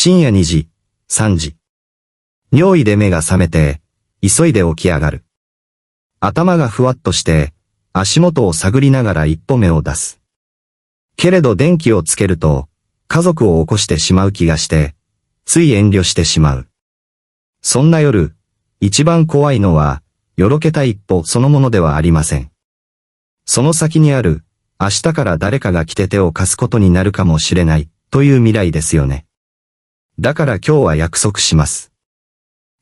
深夜2時、3時。尿意で目が覚めて、急いで起き上がる。頭がふわっとして、足元を探りながら一歩目を出す。けれど電気をつけると、家族を起こしてしまう気がして、つい遠慮してしまう。そんな夜、一番怖いのは、よろけた一歩そのものではありません。その先にある、明日から誰かが来て手を貸すことになるかもしれない、という未来ですよね。だから今日は約束します。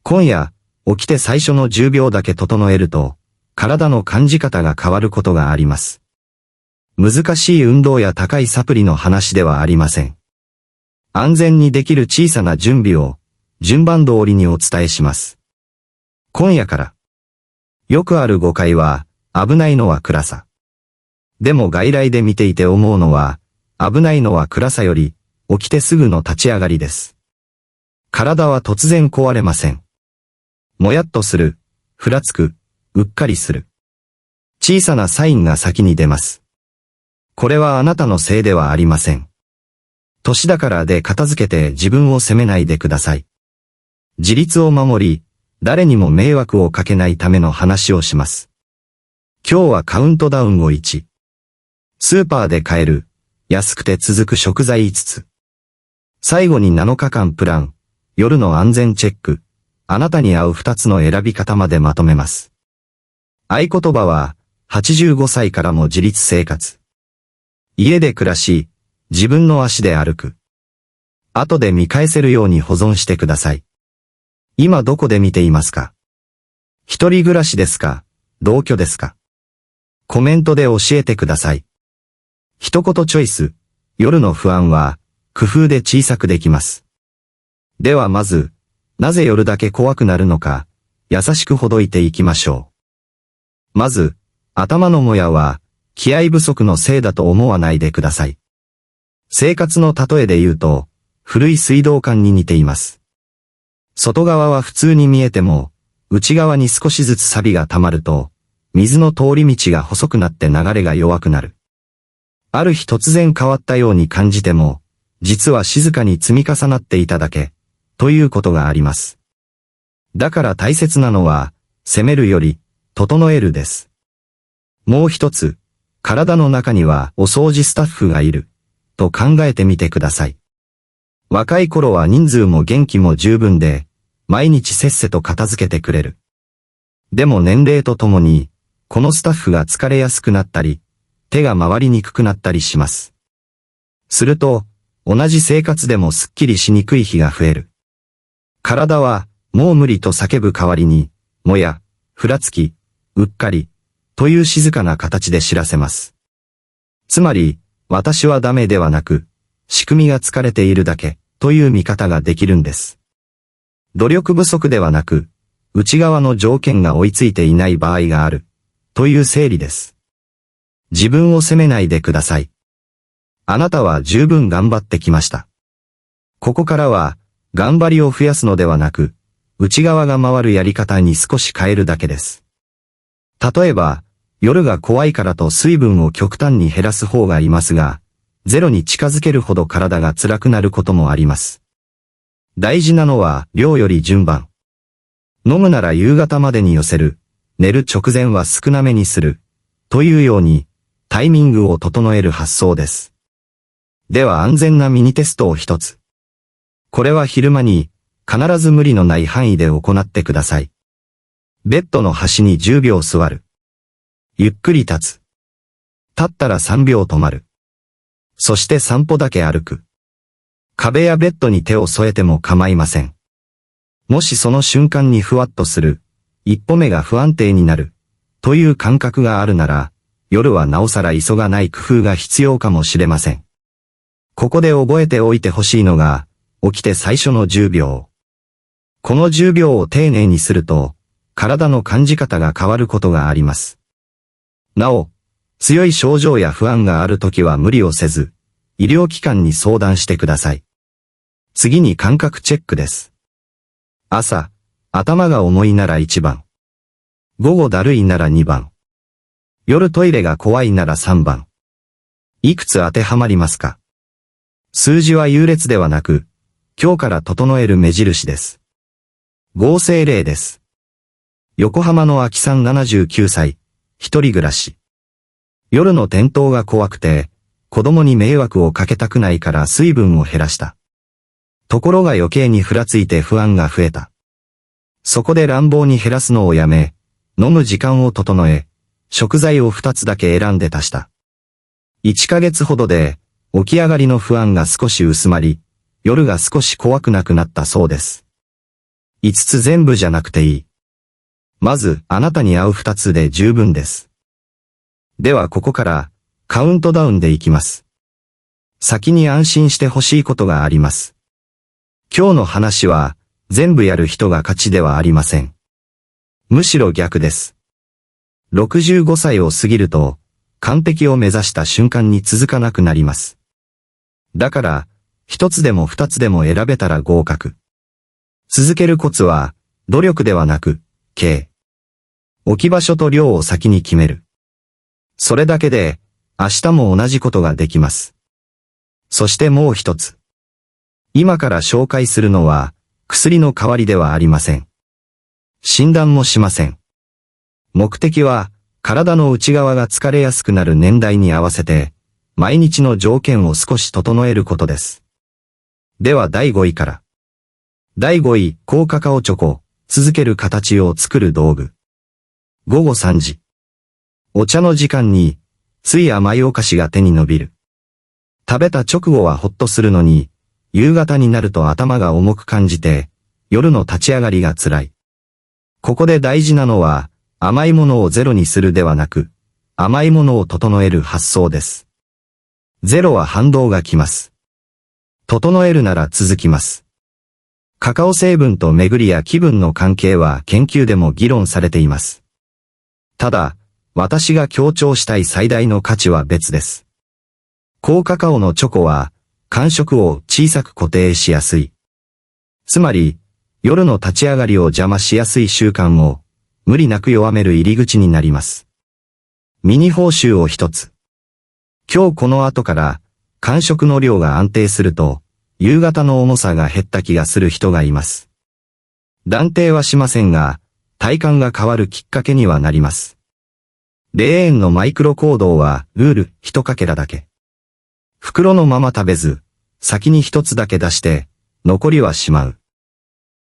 今夜、起きて最初の10秒だけ整えると、体の感じ方が変わることがあります。難しい運動や高いサプリの話ではありません。安全にできる小さな準備を、順番通りにお伝えします。今夜から。よくある誤解は、危ないのは暗さ。でも外来で見ていて思うのは、危ないのは暗さより、起きてすぐの立ち上がりです。体は突然壊れません。もやっとする、ふらつく、うっかりする。小さなサインが先に出ます。これはあなたのせいではありません。年だからで片付けて自分を責めないでください。自立を守り、誰にも迷惑をかけないための話をします。今日はカウントダウンを1。スーパーで買える、安くて続く食材5つ。最後に7日間プラン、夜の安全チェック、あなたに合う2つの選び方までまとめます。合言葉は、85歳からも自立生活。家で暮らし、自分の足で歩く。後で見返せるように保存してください。今どこで見ていますか？一人暮らしですか？同居ですか？コメントで教えてください。一言チョイス、夜の不安は、工夫で小さくできます。ではまず、なぜ夜だけ怖くなるのか、優しくほどいていきましょう。まず、頭のもやは、気合不足のせいだと思わないでください。生活の例えで言うと、古い水道管に似ています。外側は普通に見えても、内側に少しずつ錆が溜まると、水の通り道が細くなって流れが弱くなる。ある日突然変わったように感じても、実は静かに積み重なっていただけ、ということがあります。だから大切なのは、責めるより、整えるです。もう一つ、体の中にはお掃除スタッフがいる、と考えてみてください。若い頃は人数も元気も十分で、毎日せっせと片付けてくれる。でも年齢とともに、このスタッフが疲れやすくなったり、手が回りにくくなったりします。すると、同じ生活でもすっきりしにくい日が増える。体は、もう無理と叫ぶ代わりに、もや、ふらつき、うっかり、という静かな形で知らせます。つまり、私はダメではなく、仕組みが疲れているだけ、という見方ができるんです。努力不足ではなく、内側の条件が追いついていない場合がある、という整理です。自分を責めないでください。あなたは十分頑張ってきました。ここからは、頑張りを増やすのではなく、内側が回るやり方に少し変えるだけです。例えば、夜が怖いからと水分を極端に減らす方がいますが、ゼロに近づけるほど体が辛くなることもあります。大事なのは量より順番。飲むなら夕方までに寄せる、寝る直前は少なめにする、というように、タイミングを整える発想です。では安全なミニテストを一つ。これは昼間に、必ず無理のない範囲で行ってください。ベッドの端に10秒座る。ゆっくり立つ。立ったら3秒止まる。そして散歩だけ歩く。壁やベッドに手を添えても構いません。もしその瞬間にふわっとする、一歩目が不安定になる、という感覚があるなら、夜はなおさら急がない工夫が必要かもしれません。ここで覚えておいてほしいのが、起きて最初の10秒。この10秒を丁寧にすると、体の感じ方が変わることがあります。なお、強い症状や不安があるときは無理をせず、医療機関に相談してください。次に感覚チェックです。朝、頭が重いなら1番。午後だるいなら2番。夜トイレが怖いなら3番。いくつ当てはまりますか？数字は優劣ではなく、今日から整える目印です。合成例です。横浜の秋さん79歳、一人暮らし。夜の転倒が怖くて、子供に迷惑をかけたくないから水分を減らした。ところが余計にふらついて不安が増えた。そこで乱暴に減らすのをやめ、飲む時間を整え、食材を2つだけ選んで足した。1ヶ月ほどで、起き上がりの不安が少し薄まり、夜が少し怖くなくなったそうです。5つ全部じゃなくていい。まず、あなたに合う2つで十分です。ではここから、カウントダウンでいきます。先に安心してほしいことがあります。今日の話は、全部やる人が勝ちではありません。むしろ逆です。65歳を過ぎると、完璧を目指した瞬間に続かなくなります。だから、一つでも二つでも選べたら合格。続けるコツは、努力ではなく、置き場所と量を先に決める。それだけで、明日も同じことができます。そしてもう一つ。今から紹介するのは、薬の代わりではありません。診断もしません。目的は、体の内側が疲れやすくなる年代に合わせて、毎日の条件を少し整えることです。では第5位から。第5位、高カカオチョコ、続ける形を作る道具。午後3時。お茶の時間に、つい甘いお菓子が手に伸びる。食べた直後はほっとするのに、夕方になると頭が重く感じて、夜の立ち上がりが辛い。ここで大事なのは、甘いものをゼロにするではなく、甘いものを整える発想です。ゼロは反動がきます。整えるなら続きます。カカオ成分と巡りや気分の関係は研究でも議論されています。ただ、私が強調したい最大の価値は別です。高カカオのチョコは、感触を小さく固定しやすい。つまり、夜の立ち上がりを邪魔しやすい習慣を、無理なく弱める入り口になります。ミニ報酬を一つ。今日この後から、感触の量が安定すると、夕方の重さが減った気がする人がいます。断定はしませんが、体感が変わるきっかけにはなります。0円のマイクロ行動は、ルール、一かけらだけ。袋のまま食べず、先に一つだけ出して、残りはしまう。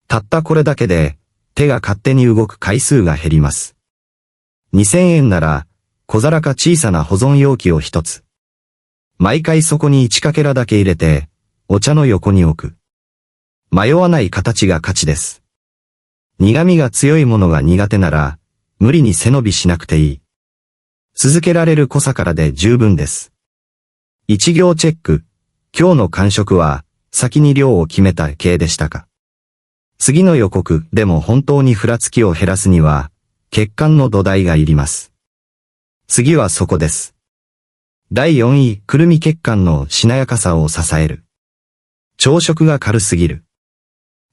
たったこれだけで、手が勝手に動く回数が減ります。2000円なら、小皿か小さな保存容器を一つ。毎回そこに1かけらだけ入れて、お茶の横に置く。迷わない形が勝ちです。苦味が強いものが苦手なら、無理に背伸びしなくていい。続けられる濃さからで十分です。一行チェック。今日の感触は、先に量を決めた系でしたか？次の予告でも本当にふらつきを減らすには、血管の土台がいります。次はそこです。第4位、くるみ血管のしなやかさを支える。朝食が軽すぎる。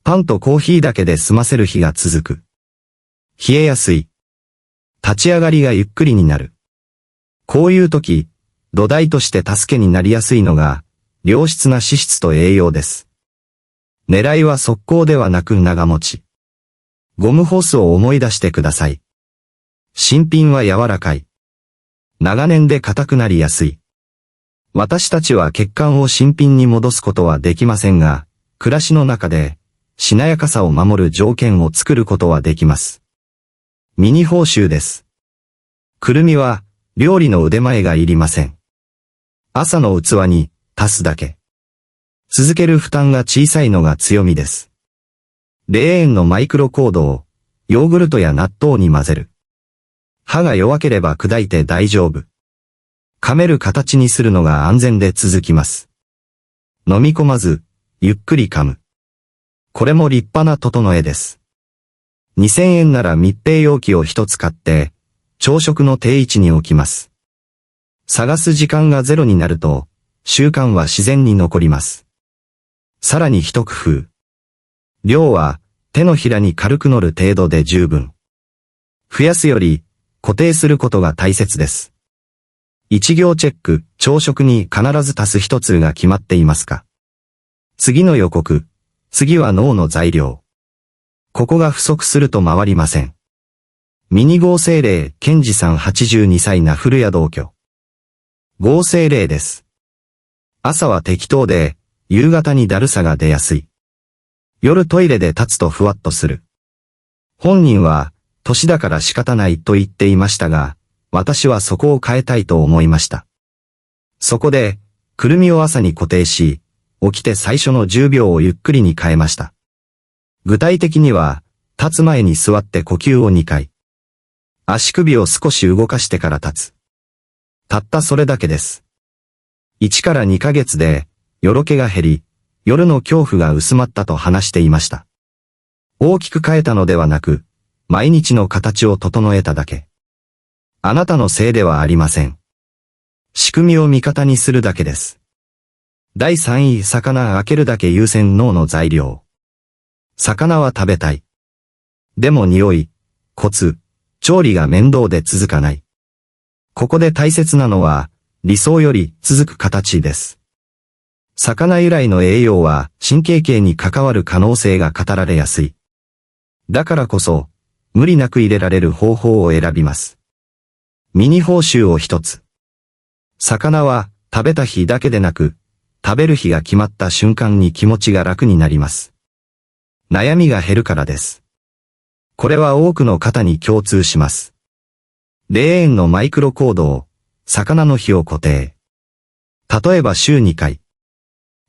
パンとコーヒーだけで済ませる日が続く。冷えやすい。立ち上がりがゆっくりになる。こういう時、土台として助けになりやすいのが、良質な脂質と栄養です。狙いは速攻ではなく長持ち。ゴムホースを思い出してください。新品は柔らかい。長年で硬くなりやすい。私たちは血管を新品に戻すことはできませんが、暮らしの中で、しなやかさを守る条件を作ることはできます。ミニ報酬です。くるみは、料理の腕前がいりません。朝の器に足すだけ。続ける負担が小さいのが強みです。0円のマイクロコードをヨーグルトや納豆に混ぜる。歯が弱ければ砕いて大丈夫。噛める形にするのが安全で続きます。飲み込まず、ゆっくり噛む。これも立派な整えです。2000円なら密閉容器を一つ買って、朝食の定位置に置きます。探す時間がゼロになると、習慣は自然に残ります。さらに一工夫。量は手のひらに軽く乗る程度で十分。増やすより固定することが大切です。一行チェック、朝食に必ず足す一つが決まっていますか？次の予告、次は脳の材料。ここが不足すると回りません。ミニ合成例、ケンジさん82歳な古屋同居。合成例です。朝は適当で、夕方にだるさが出やすい。夜トイレで立つとふわっとする。本人は、年だから仕方ないと言っていましたが、私はそこを変えたいと思いました。そこで、くるみを朝に固定し、起きて最初の10秒をゆっくりに変えました。具体的には、立つ前に座って呼吸を2回。足首を少し動かしてから立つ。たったそれだけです。1から2ヶ月で、よろけが減り、夜の恐怖が薄まったと話していました。大きく変えたのではなく、毎日の形を整えただけ。あなたのせいではありません。仕組みを味方にするだけです。第3位、魚開けるだけ優先脳の材料。魚は食べたい。でも匂い、コツ、調理が面倒で続かない。ここで大切なのは、理想より続く形です。魚由来の栄養は神経系に関わる可能性が語られやすい。だからこそ、無理なく入れられる方法を選びます。ミニ報酬を一つ。魚は食べた日だけでなく、食べる日が決まった瞬間に気持ちが楽になります。悩みが減るからです。これは多くの方に共通します。0円のマイクロコードを、魚の日を固定。例えば週2回。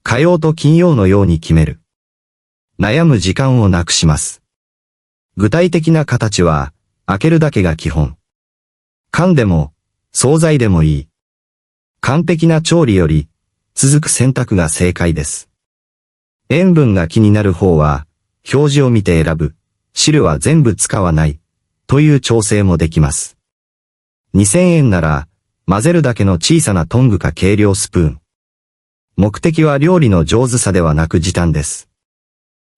火曜と金曜のように決める。悩む時間をなくします。具体的な形は、開けるだけが基本。缶でも、惣菜でもいい。完璧な調理より、続く選択が正解です。塩分が気になる方は、表示を見て選ぶ。汁は全部使わない。という調整もできます。2000円なら、混ぜるだけの小さなトングか計量スプーン。目的は料理の上手さではなく時短です。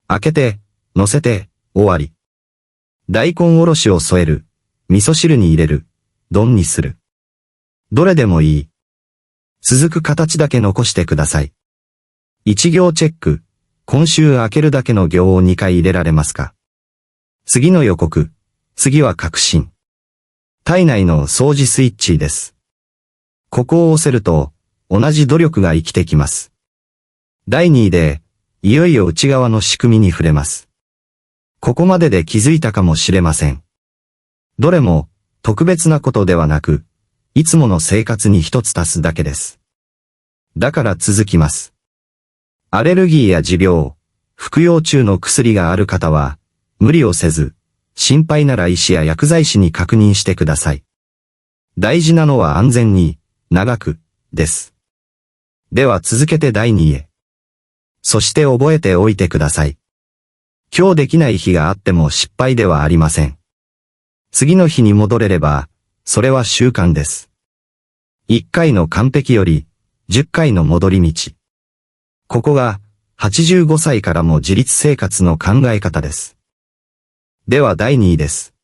開けて、乗せて、終わり。大根おろしを添える。味噌汁に入れる。丼にする。どれでもいい。続く形だけ残してください。1行チェック。今週開けるだけの行を2回入れられますか？次の予告。次は確信。体内の掃除スイッチです。ここを押せると、同じ努力が生きてきます。第2位で、いよいよ内側の仕組みに触れます。ここまでで気づいたかもしれません。どれも、特別なことではなく、いつもの生活に一つ足すだけです。だから続きます。アレルギーや持病、服用中の薬がある方は、無理をせず、心配なら医師や薬剤師に確認してください。大事なのは安全に、長く、です。では続けて第2位へ。そして覚えておいてください。今日できない日があっても失敗ではありません。次の日に戻れれば、それは習慣です。1回の完璧より、10回の戻り道。ここが、85歳からも自立生活の考え方です。では第2位です。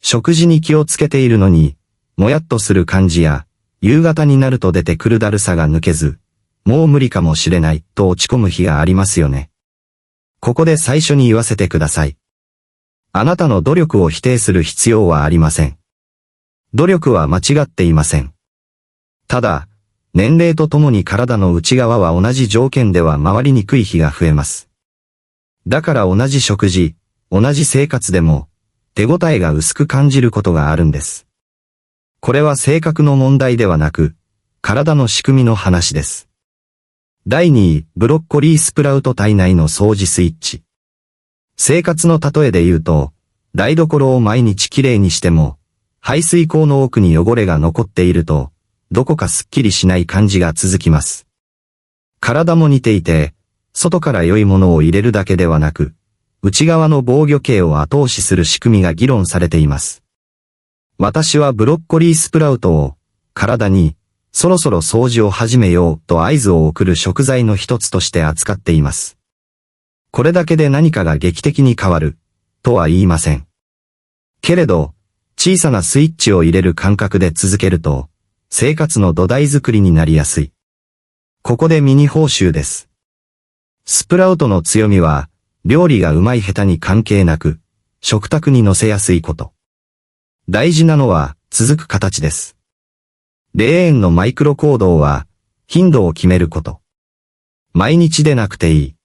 食事に気をつけているのに、もやっとする感じや、夕方になると出てくるだるさが抜けず、もう無理かもしれないと落ち込む日がありますよね。ここで最初に言わせてください。あなたの努力を否定する必要はありません。努力は間違っていません。ただ、年齢とともに体の内側は同じ条件では回りにくい日が増えます。だから同じ食事、同じ生活でも、手応えが薄く感じることがあるんです。これは性格の問題ではなく、体の仕組みの話です。第2位、ブロッコリースプラウト体内の掃除スイッチ。生活の例えで言うと、台所を毎日きれいにしても、排水口の奥に汚れが残っていると、どこかすっきりしない感じが続きます。体も似ていて、外から良いものを入れるだけではなく、内側の防御系を後押しする仕組みが議論されています。私はブロッコリースプラウトを、体に、そろそろ掃除を始めようと合図を送る食材の一つとして扱っています。これだけで何かが劇的に変わる、とは言いません。けれど、小さなスイッチを入れる感覚で続けると、生活の土台作りになりやすい。ここでミニ報酬です。スプラウトの強みは、料理がうまい下手に関係なく、食卓に乗せやすいこと。大事なのは、続く形です。レーンのマイクロ行動は、頻度を決めること。毎日でなくていい。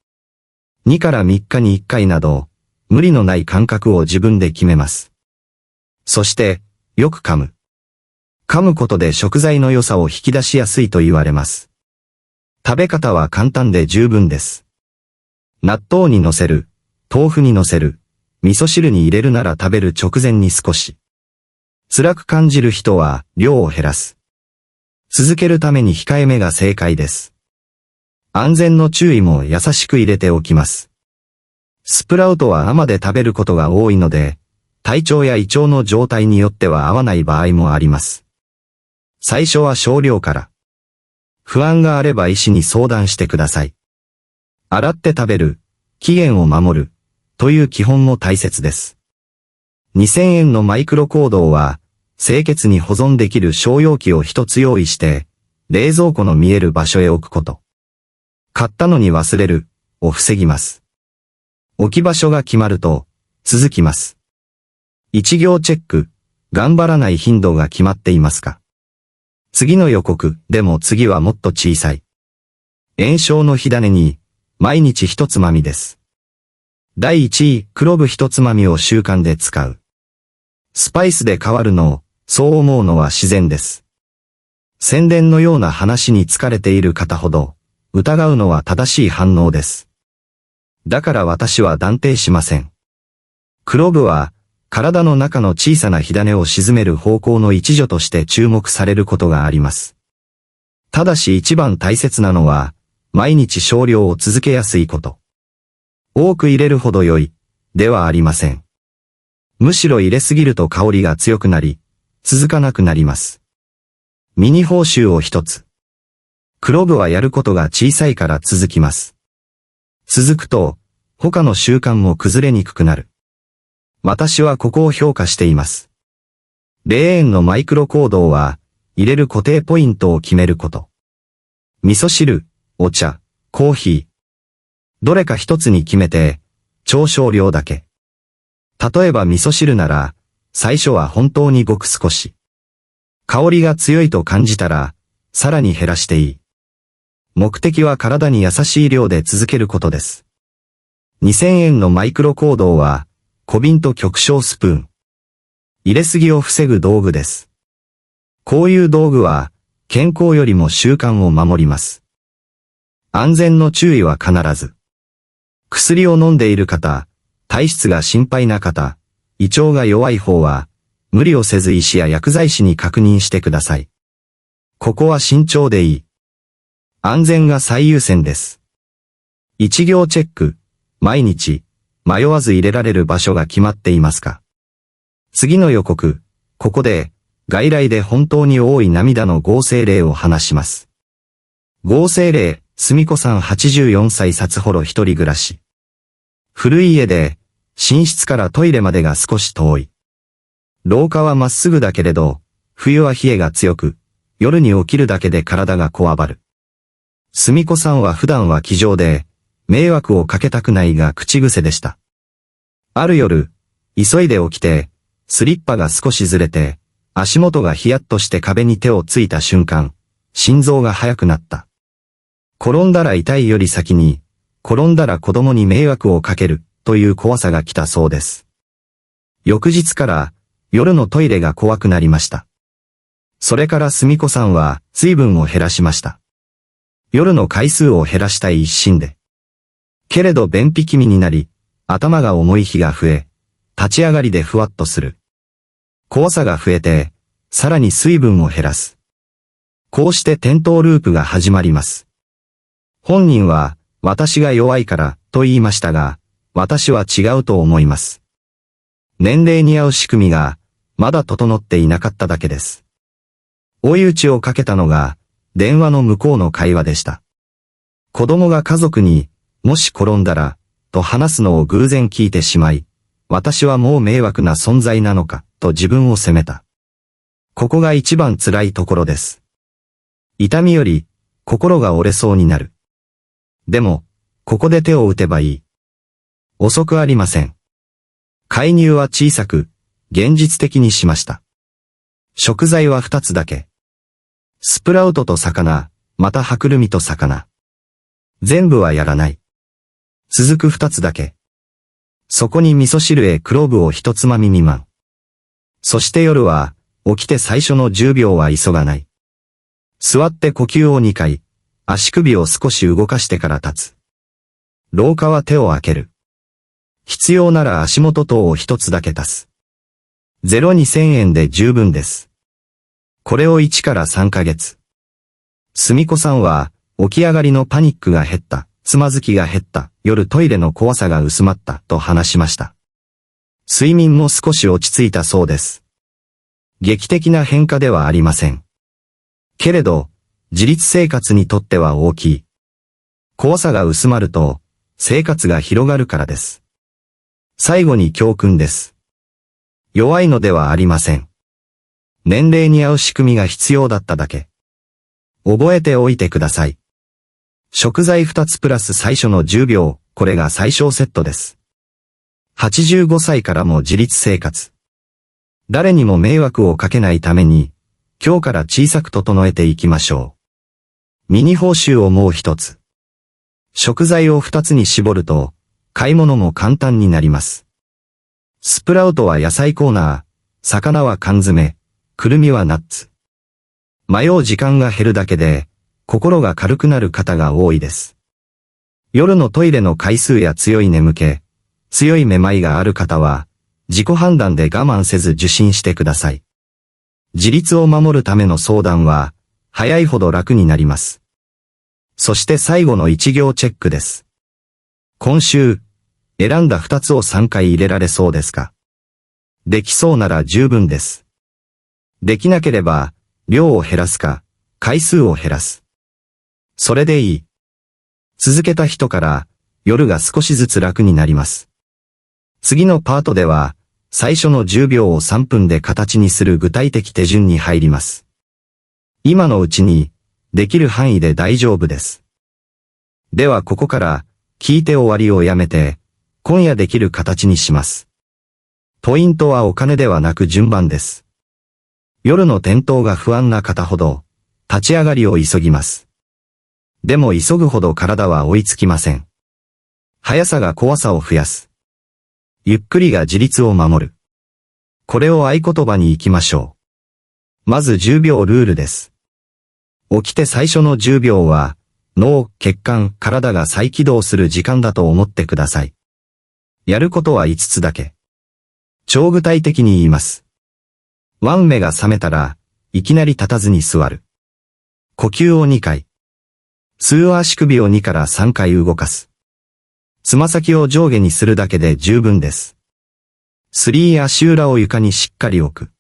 2から3日に1回など、無理のない間隔を自分で決めます。そして、よく噛む。噛むことで食材の良さを引き出しやすいと言われます。食べ方は簡単で十分です。納豆に乗せる、豆腐に乗せる、味噌汁に入れるなら食べる直前に少し。辛く感じる人は量を減らす。続けるために控えめが正解です。安全の注意も優しく入れておきます。スプラウトは生で食べることが多いので、体調や胃腸の状態によっては合わない場合もあります。最初は少量から。不安があれば医師に相談してください。洗って食べる、期限を守る、という基本も大切です。2000円のマイクロコードは、清潔に保存できる小容器を一つ用意して、冷蔵庫の見える場所へ置くこと。買ったのに忘れる、を防ぎます。置き場所が決まると、続きます。一行チェック、頑張らない頻度が決まっていますか？次の予告、でも次はもっと小さい。炎症の火種に、毎日一つまみです。第1位、クローブ一つまみを習慣で使う。スパイスで変わるのを、そう思うのは自然です。宣伝のような話に疲れている方ほど、疑うのは正しい反応です。だから私は断定しません。クローブは、体の中の小さな火種を鎮める方向の一助として注目されることがあります。ただし一番大切なのは、毎日少量を続けやすいこと。多く入れるほど良い、ではありません。むしろ入れすぎると香りが強くなり、続かなくなります。ミニ報酬を一つ。クローブはやることが小さいから続きます。続くと、他の習慣も崩れにくくなる。私はここを評価しています。レーンのマイクロ行動は、入れる固定ポイントを決めること。味噌汁、お茶、コーヒー。どれか一つに決めて、超少量だけ。例えば味噌汁なら、最初は本当にごく少し。香りが強いと感じたら、さらに減らしていい。目的は体に優しい量で続けることです。2000円のマイクロ行動は、小瓶と極小スプーン。入れすぎを防ぐ道具です。こういう道具は、健康よりも習慣を守ります。安全の注意は必ず。薬を飲んでいる方、体質が心配な方、胃腸が弱い方は、無理をせず医師や薬剤師に確認してください。ここは慎重でいい。安全が最優先です。一行チェック、毎日、迷わず入れられる場所が決まっていますか？次の予告、ここで、外来で本当に多い涙の合成例を話します。合成例、すみこさん84歳札幌一人暮らし。古い家で、寝室からトイレまでが少し遠い。廊下はまっすぐだけれど、冬は冷えが強く、夜に起きるだけで体がこわばる。すみこさんは普段は気丈で、迷惑をかけたくないが口癖でした。ある夜、急いで起きて、スリッパが少しずれて、足元がヒヤッとして壁に手をついた瞬間、心臓が速くなった。転んだら痛いより先に、転んだら子供に迷惑をかける、という怖さが来たそうです。翌日から、夜のトイレが怖くなりました。それからすみこさんは、水分を減らしました。夜の回数を減らしたい一心で。けれど便秘気味になり、頭が重い日が増え、立ち上がりでふわっとする。怖さが増えて、さらに水分を減らす。こうして転倒ループが始まります。本人は、私が弱いから、と言いましたが、私は違うと思います。年齢に合う仕組みが、まだ整っていなかっただけです。追い打ちをかけたのが、電話の向こうの会話でした。子供が家族に、もし転んだら、と話すのを偶然聞いてしまい、私はもう迷惑な存在なのか、と自分を責めた。ここが一番辛いところです。痛みより、心が折れそうになる。でも、ここで手を打てばいい。遅くありません。介入は小さく、現実的にしました。食材は2つだけ。スプラウトと魚、また歯くるみと魚。全部はやらない。続く2つだけ。そこに味噌汁へクローブを1つまみ未満。そして夜は、起きて最初の10秒は急がない。座って呼吸を2回、足首を少し動かしてから立つ。廊下は手を開ける。必要なら足元等を1つだけ足す。0-2000円で十分です。これを1から3ヶ月。すみこさんは、起き上がりのパニックが減った、つまずきが減った、夜トイレの怖さが薄まった、と話しました。睡眠も少し落ち着いたそうです。劇的な変化ではありません。けれど、自立生活にとっては大きい。怖さが薄まると、生活が広がるからです。最後に教訓です。弱いのではありません。年齢に合う仕組みが必要だっただけ。覚えておいてください。食材2つプラス最初の10秒、これが最小セットです。85歳からも自立生活。誰にも迷惑をかけないために、今日から小さく整えていきましょう。ミニ報酬をもう一つ。食材を2つに絞ると、買い物も簡単になります。スプラウトは野菜コーナー、魚は缶詰、くるみはナッツ。迷う時間が減るだけで、心が軽くなる方が多いです。夜のトイレの回数や強い眠気、強いめまいがある方は、自己判断で我慢せず受診してください。自立を守るための相談は、早いほど楽になります。そして最後の1行チェックです。今週、選んだ2つを3回入れられそうですか？できそうなら十分です。できなければ、量を減らすか、回数を減らす。それでいい。続けた人から、夜が少しずつ楽になります。次のパートでは、最初の10秒を3分で形にする具体的手順に入ります。今のうちに、できる範囲で大丈夫です。ではここから、聞いて終わりをやめて、今夜できる形にします。ポイントはお金ではなく順番です。夜の転倒が不安な方ほど、立ち上がりを急ぎます。でも急ぐほど体は追いつきません。速さが怖さを増やす。ゆっくりが自立を守る。これを合言葉に行きましょう。まず10秒ルールです。起きて最初の10秒は、脳、血管、体が再起動する時間だと思ってください。やることは5つだけ。超具体的に言います。目が覚めたら、いきなり立たずに座る。呼吸を2回。数足首を2から3回動かす。つま先を上下にするだけで十分です。足裏を床にしっかり置く。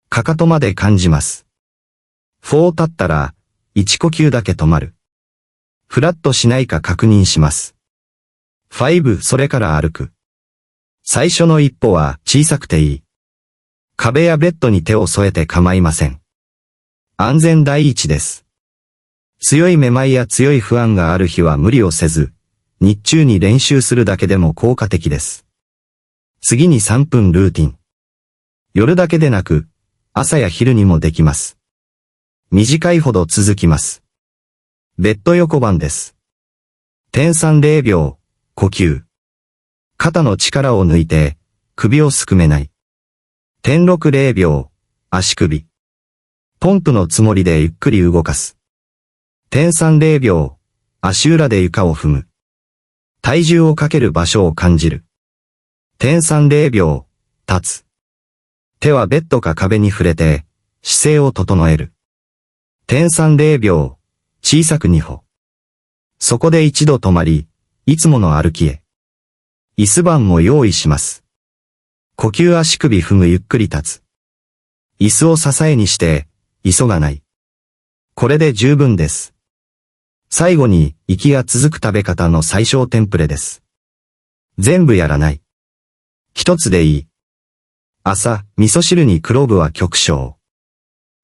かかとまで感じます。4立ったら、1呼吸だけ止まる。フラッとしないか確認します。5それから歩く。最初の一歩は小さくていい。壁やベッドに手を添えて構いません。安全第一です。強いめまいや強い不安がある日は無理をせず、日中に練習するだけでも効果的です。次に3分ルーティン。夜だけでなく、朝や昼にもできます。短いほど続きます。ベッド横番です。点3 0秒、呼吸。肩の力を抜いて、首をすくめない。点6 0秒、足首。ポンプのつもりでゆっくり動かす。点3 0秒、足裏で床を踏む。体重をかける場所を感じる。点3 0秒、立つ。手はベッドか壁に触れて、姿勢を整える。点3 0秒、小さく2歩。そこで一度止まり、いつもの歩きへ。椅子板も用意します。呼吸足首踏むゆっくり立つ。椅子を支えにして、急がない。これで十分です。最後に、息が続く食べ方の最小テンプレです。全部やらない。一つでいい。朝、味噌汁にクローブは極小。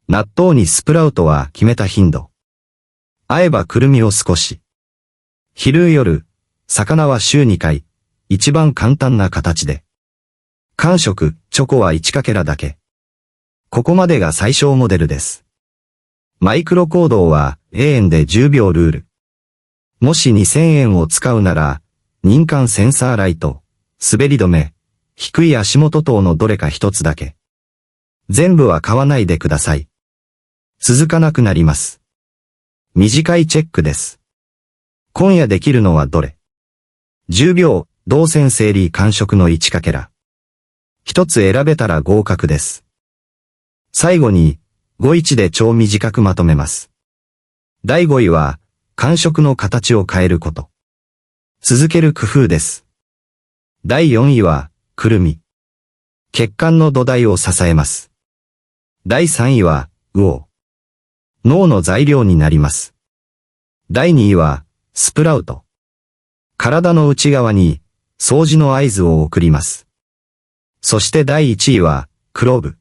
納豆にスプラウトは決めた頻度。合えばくるみを少し。昼夜、魚は週2回、一番簡単な形で。間食、チョコは1かけらだけ。ここまでが最小モデルです。マイクロ行動は A 円で10秒ルール。もし2000円を使うなら、認可センサーライト、滑り止め、低い足元等のどれか一つだけ。全部は買わないでください。続かなくなります。短いチェックです。今夜できるのはどれ？ 10 秒、動線整理間食の1かけら。一つ選べたら合格です。最後に、5-1で超短くまとめます。第5位は、間食の形を変えること。続ける工夫です。第4位は、くるみ。血管の土台を支えます。第3位は、魚。脳の材料になります。第2位は、スプラウト。体の内側に、掃除の合図を送ります。そして第1位は、クローブ。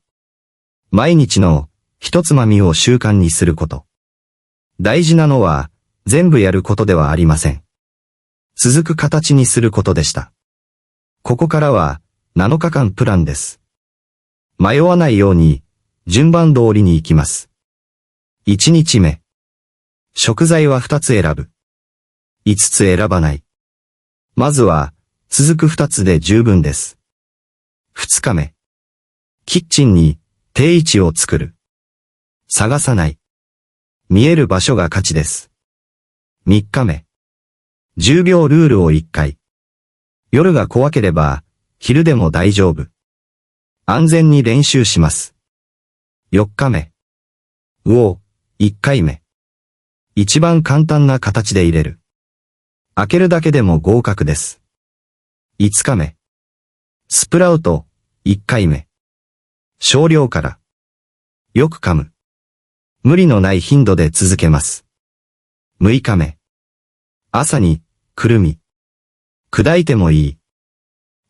毎日の、一つまみを習慣にすること。大事なのは、全部やることではありません。続く形にすることでした。ここからは、7日間プランです。迷わないように、順番通りに行きます。1日目。食材は2つ選ぶ。5つ選ばない。まずは、続く2つで十分です。2日目。キッチンに、定位置を作る。探さない。見える場所が勝ちです。3日目。10秒ルールを1回。夜が怖ければ、昼でも大丈夫。安全に練習します。4日目。魚、1回目。一番簡単な形で入れる。開けるだけでも合格です。5日目。スプラウト、1回目。少量から。よく噛む。無理のない頻度で続けます。6日目。朝に、くるみ。砕いてもいい。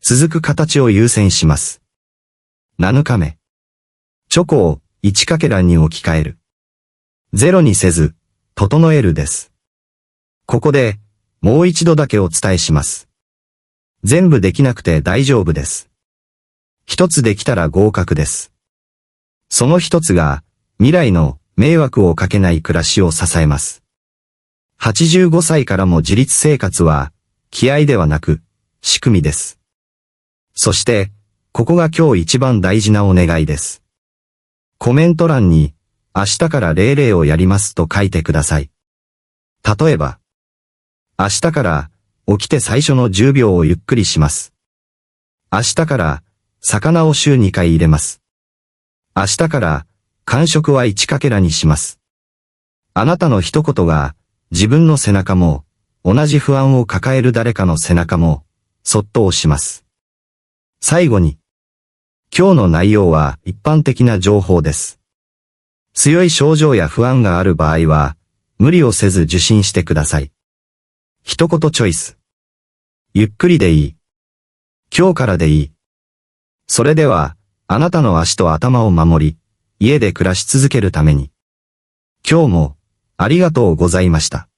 続く形を優先します。7日目。チョコを1かけらに置き換える。0にせず、整えるです。ここで、もう一度だけお伝えします。全部できなくて大丈夫です。一つできたら合格です。その一つが、未来の迷惑をかけない暮らしを支えます。85歳からも自立生活は、気合ではなく、仕組みです。そして、ここが今日一番大事なお願いです。コメント欄に、明日から00をやりますと書いてください。例えば、明日から起きて最初の10秒をゆっくりします。明日から魚を週2回入れます。明日から間食は1かけらにします。あなたの一言が自分の背中も同じ不安を抱える誰かの背中もそっと押します。最後に、今日の内容は一般的な情報です。強い症状や不安がある場合は無理をせず受診してください。一言チョイス。ゆっくりでいい。今日からでいい。それでは、あなたの足と頭を守り、家で暮らし続けるために。今日も、ありがとうございました。